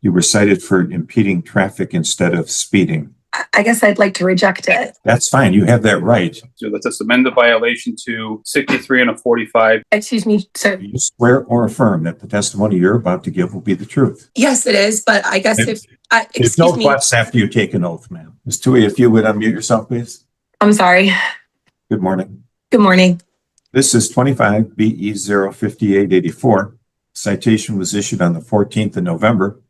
You were cited for impeding traffic instead of speeding. I guess I'd like to reject it. That's fine. You have that right. So that's amended violation to 63 and a 45. Excuse me, sir. Do you swear or affirm that the testimony you're about to give will be the truth? Yes, it is, but I guess There's excuse no me. buts after you take an oath, ma'am. Ms. Tui, if you would unmute yourself, please. I'm sorry. Good morning. Good morning. This is 25 BE 05884. Citation was issued on the 14th of November,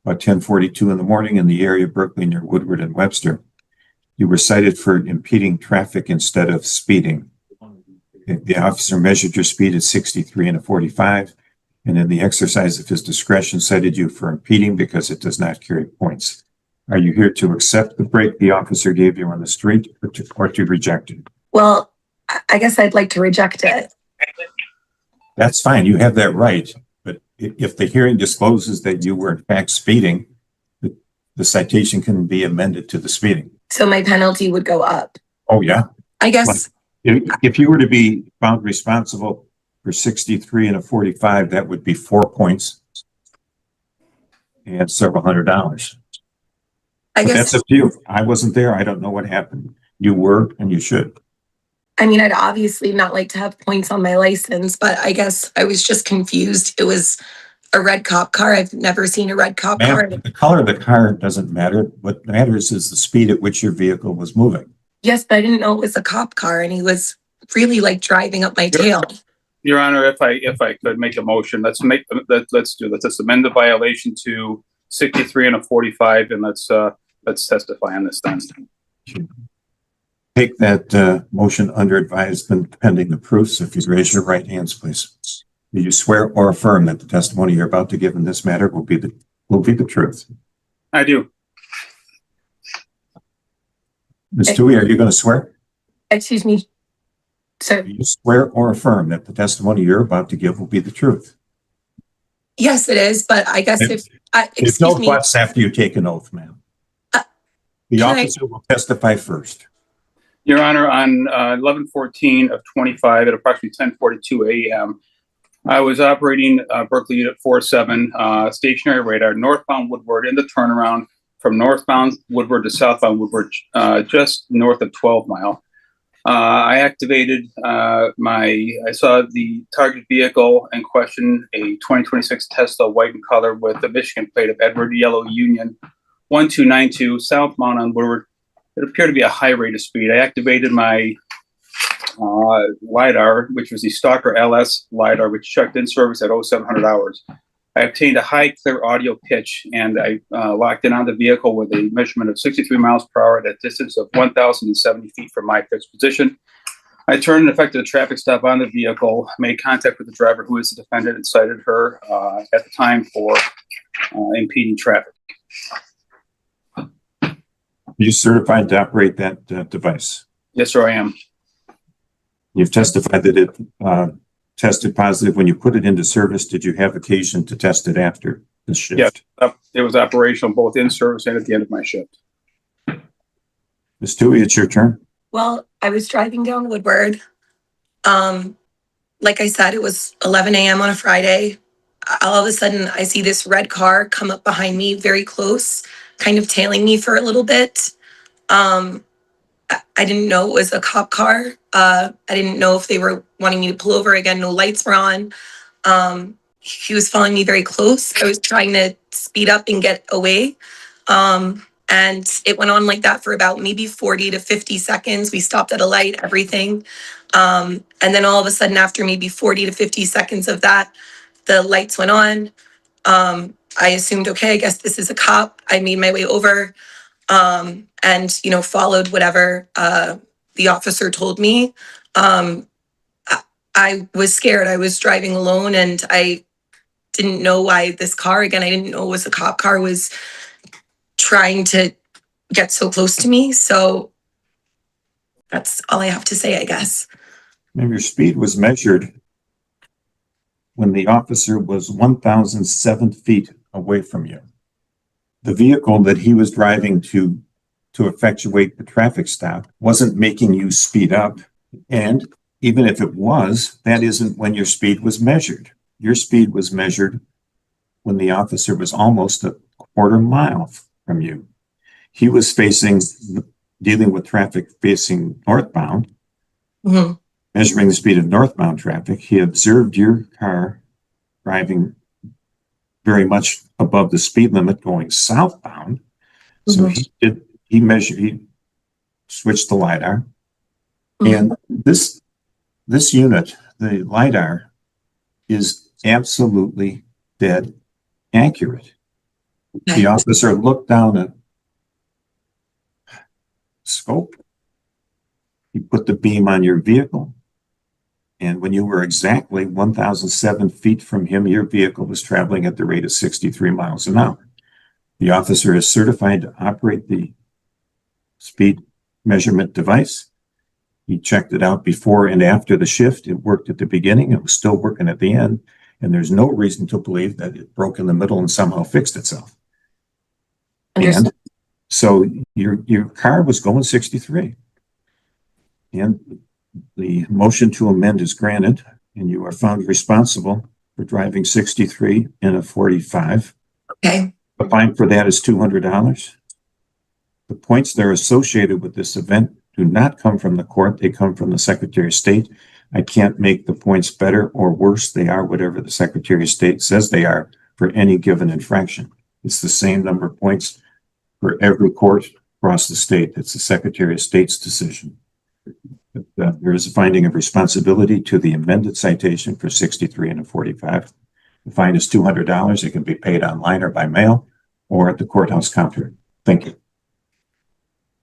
about 10:42 in the morning in the area of Berkeley near Woodward and Webster. You were cited for impeding traffic instead of speeding. The officer measured your speed at 63 and a 45, and in the exercise of his discretion cited you for impeding because it does not carry points. Are you here to accept the break the officer gave you on the street or to reject it? Well, I guess I'd like to reject it. That's fine. You have that right. But if the hearing discloses that you were in fact speeding, the citation can be amended to the speeding. So my penalty would go up. Oh, yeah. I guess. If you were to be found responsible for 63 and a 45, that would be 4 points and several $100. I guess That's up to you. I wasn't there. I don't know what happened. You were, and you should. I mean, I'd obviously not like to have points on my license, but I guess I was just confused. It was a red cop car. I've never seen a red cop car. The color of the car doesn't matter. What matters is the speed at which your vehicle was moving. Yes, but I didn't know it was a cop car, and he was really like driving up my tail. Your Honor, if I could make a motion, let's do that. Let's amend the violation to 63 and a 45, and let's testify on this then. Take that motion under advisement pending the proofs. If you raise your right hands, please. Do you swear or affirm that the testimony you're about to give in this matter will be the truth? I do. Ms. Tui, are you going to swear? Excuse me, sir. Do you swear or affirm that the testimony you're about to give will be the truth? Yes, it is, but I guess There's excuse no me. buts after you take an oath, ma'am. The officer will testify first. Your Honor, on 11/14 of 25 at approximately 10:42 a.m., I was operating Berkeley Unit 47 stationary radar northbound Woodward in the turnaround from northbound Woodward to southbound Woodward, just north of 12 Mile. I activated I saw the target vehicle in question, a 2026 Tesla white in color with the Michigan plate of Edward Yellow Union 1292 southbound on Woodward. It appeared to be a high rate of speed. I activated my LIDAR, which was the Stalker LS LIDAR, which checked in service at 0700 hours. I obtained a high clear audio pitch, and I locked in on the vehicle with a measurement of 63 miles per hour at a distance of 1,070 feet from my fixed position. I turned and effected a traffic stop on the vehicle, made contact with the driver, who is the defendant, and cited her at the time for impeding traffic. Are you certified to operate that device? Yes, sir, I am. You've testified that it tested positive when you put it into service. Did you have occasion to test it after the shift? Yes, it was operational both in service and at the end of my shift. Ms. Tui, it's your turn. Well, I was driving down Woodward. Like I said, it was 11 a.m. on a Friday. All of a sudden, I see this red car come up behind me very close, kind of tailing me for a little bit. I didn't know it was a cop car. I didn't know if they were wanting me to pull over. Again, no lights were on. He was following me very close. I was trying to speed up and get away. And it went on like that for about maybe 40 to 50 seconds. We stopped at a light, everything. And then all of a sudden, after maybe 40 to 50 seconds of that, the lights went on. I assumed, okay, I guess this is a cop. I made my way over and, followed whatever the officer told me. I was scared. I was driving alone, and I didn't know why this car, again, I didn't know it was a cop car, was trying to get so close to me. So that's all I have to say, I guess. And your speed was measured when the officer was 1,007 feet away from you. The vehicle that he was driving to effectuate the traffic stop wasn't making you speed up. And even if it was, that isn't when your speed was measured. Your speed was measured when the officer was almost quarter mile from you. He was dealing with traffic facing northbound, Mhm. measuring the speed of northbound traffic. He observed your car driving very much above the speed limit going southbound. So Mhm. he switched the LIDAR. Mhm. And this unit, the LIDAR, is absolutely dead accurate. Okay. The officer looked down a scope. He put the beam on your vehicle. And when you were exactly 1,007 feet from him, your vehicle was traveling at the rate of 63 miles an hour. The officer is certified to operate the speed measurement device. He checked it out before and after the shift. It worked at the beginning. It was still working at the end. And there's no reason to believe that it broke in the middle and somehow fixed itself. Understood. And so your car was going 63. And the motion to amend is granted, and you are found responsible for driving 63 in a 45. Okay. The fine for that is $200. The points that are associated with this event do not come from the court. They come from the Secretary of State. I can't make the points better or worse. They are whatever the Secretary of State says they are for any given infraction. It's the same number of points for every court across the state. It's the Secretary of State's decision. But, there is a finding of responsibility to the amended citation for 63 and a 45. The fine is $200. It can be paid online or by mail or at the courthouse counter. Thank you.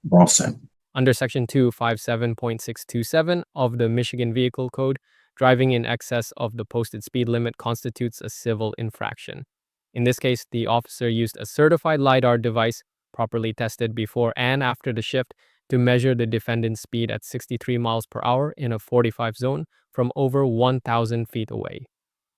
We're all set. Under Section 257.627 of the Michigan Vehicle Code, driving in excess of the posted speed limit constitutes a civil infraction. In this case, the officer used a certified LIDAR device, properly tested before and after the shift, to measure the defendant's speed at 63 miles per hour in a 45 zone from over 1,000 feet away.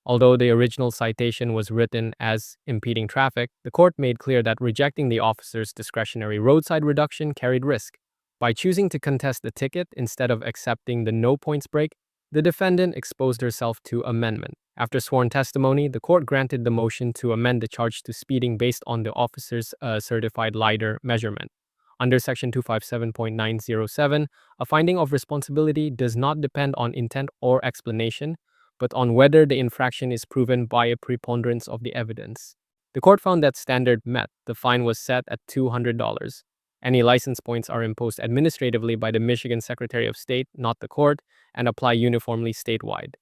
Although the original citation was written as impeding traffic, the court made clear that rejecting the officer's discretionary roadside reduction carried risk. By choosing to contest the ticket instead of accepting the no points break, the defendant exposed herself to amendment. After sworn testimony, the court granted the motion to amend the charge to speeding based on the officer's certified LIDAR measurement. Under Section 257.907, a finding of responsibility does not depend on intent or explanation, but on whether the infraction is proven by a preponderance of the evidence. The court found that standard met. The fine was set at $200. Any license points are imposed administratively by the Michigan Secretary of State, not the court, and apply uniformly statewide.